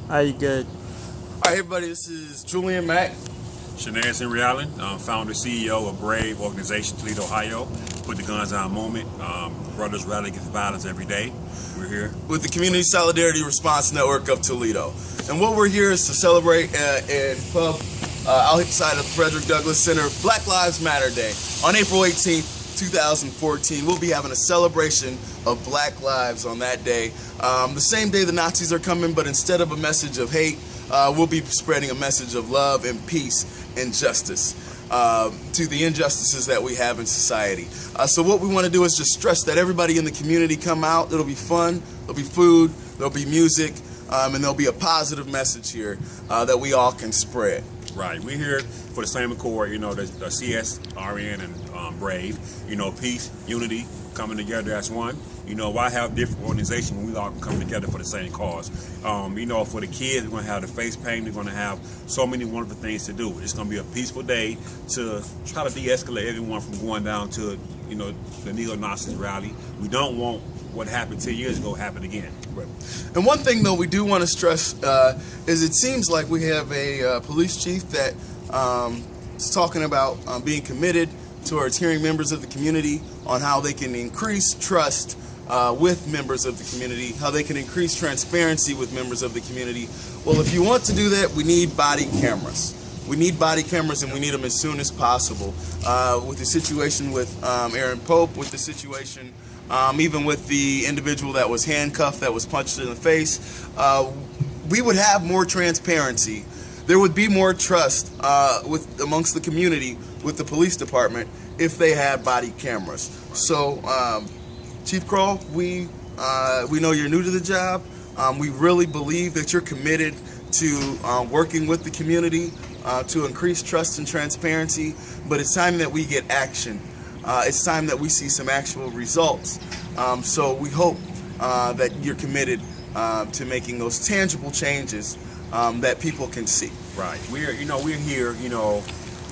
Are you good? All right, everybody, this is Julian, Mack. Shenanigans in reality, founder CEO of Brave Organization, Toledo, Ohio. Put the guns down movement. Brothers rally against violence every day. We're here with the Community Solidarity Response Network of Toledo. And what we're here is to celebrate in pub outside of Fredrick Douglas Center Black Lives Matter Day. On April 18th, 2014, we'll be having a celebration of Black lives on that day. The same day the Nazis are coming, but instead of a message of hate, we'll be spreading a message of love and peace and justice to the injustices that we have in society. So what we want to do is just stress that everybody in the community come out. It'll be fun, there'll be food, there'll be music, and there'll be a positive message here that we all can spread. Right. We're here for the same accord, the CSRN and Brave, peace, unity, coming together as one. Why have different organizations when we all come together for the same cause? For the kids, we're going to have the face paint. We're going to have so many wonderful things to do. It's going to be a peaceful day to try to de-escalate everyone from going down to, the neo-Nazis rally. We don't want what happened 10 years ago happen again. Right. And one thing, though, we do want to stress is it seems like we have a police chief that is talking about being committed towards hearing members of the community on how they can increase trust with members of the community, how they can increase transparency with members of the community. Well, if you want to do that, we need body cameras. We need body cameras, and we need them as soon as possible. With the situation with Aaron Pope, with the situation even with the individual that was handcuffed, that was punched in the face, we would have more transparency. There would be more trust amongst the community with the police department if they had body cameras. So, Chief Kroll, we know you're new to the job. We really believe that you're committed to working with the community to increase trust and transparency, but it's time that we get action. It's time that we see some actual results. So we hope that you're committed to making those tangible changes that people can see. Right. We're here.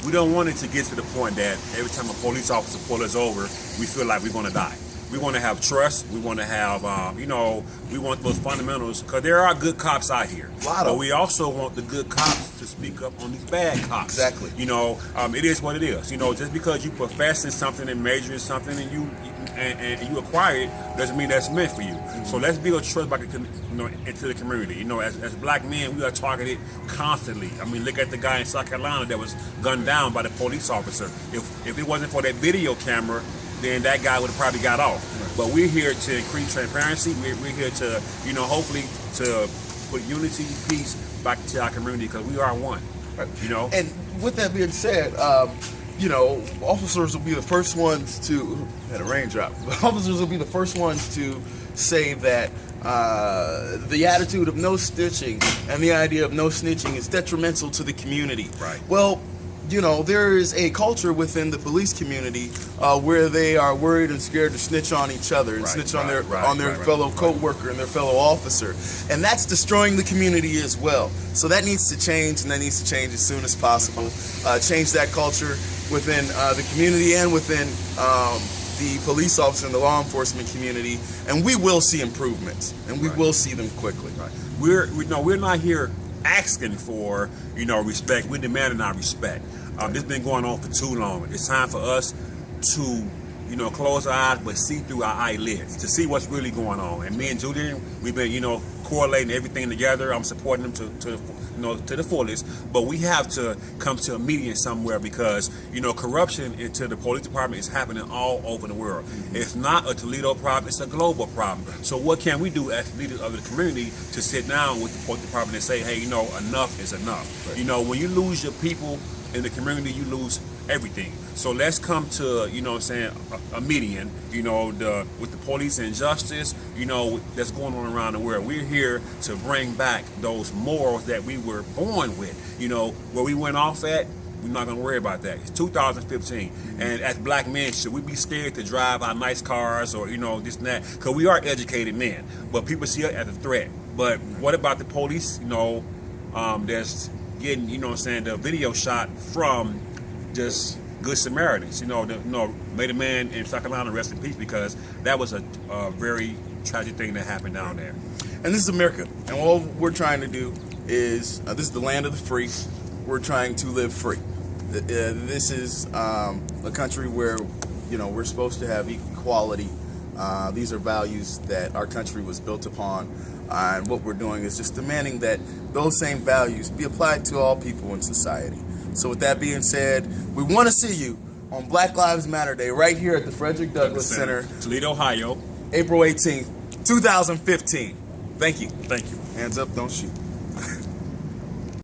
We don't want it to get to the point that every time a police officer pulls us over, we feel like we're going to die. We want to have trust. We want to have, we want those fundamentals, because there are good cops out here. But we also want the good cops to speak up on these bad cops. Exactly. It is what it is. Just because you profess in something and major in something and you acquire it doesn't mean that's meant for you. Mm-hmm. So let's build trust back into the community. As black men, we are targeted constantly. I mean, look at the guy in South Carolina that was gunned down by the police officer. If it wasn't for that video camera, then that guy would have probably got off. Right. But we're here to increase transparency. We're here to, hopefully to put unity, peace back to our community, because we are one. Right. And with that being said, officers will be the first ones to, had a raindrop, officers will be the first ones to say that the attitude of no snitching and the idea of no snitching is detrimental to the community. Right. Well, there is a culture within the police community where they are worried and scared to snitch on each other and snitch on their fellow co-worker and their fellow officer. And that's destroying the community as well. So that needs to change, and that needs to change as soon as possible. Change that culture within the community and within the police officer and the law enforcement community, and we will see improvements, and we will see them quickly. Right. We're not here asking for respect. We're demanding our respect. This has been going on for too long. It's time for us to close our eyes but see through our eyelids to see what's really going on. And me and Julian, we've been correlating everything together. I'm supporting them to the fullest, but we have to come to a median somewhere, because corruption into the police department is happening all over the world. It's not a Toledo problem, it's a global problem. So what can we do as leaders of the community to sit down with the police department and say, hey, enough is enough. Right. When you lose your people in the community, you lose everything. So let's come to a median, with the police and justice, that's going on around the world. We're here to bring back those morals that we were born with. Where we went off at, we're not going to worry about that. It's 2015, and as black men, should we be scared to drive our nice cars or this and that? Because we are educated men, but people see us as a threat. But what about the police? That's getting the video shot from just Good Samaritans. Made a man in South Carolina rest in peace, because that was a very tragic thing that happened down there. And this is America, and all we're trying to do is this is the land of the free. We're trying to live free. This is a country where, you know, we're supposed to have equality. These are values that our country was built upon, and what we're doing is just demanding that those same values be applied to all people in society. So with that being said, we want to see you on Black Lives Matter Day right here at the Fredrick Douglas Center, Toledo, Ohio, April 18th, 2015. Thank you. Thank you. Hands up, don't shoot.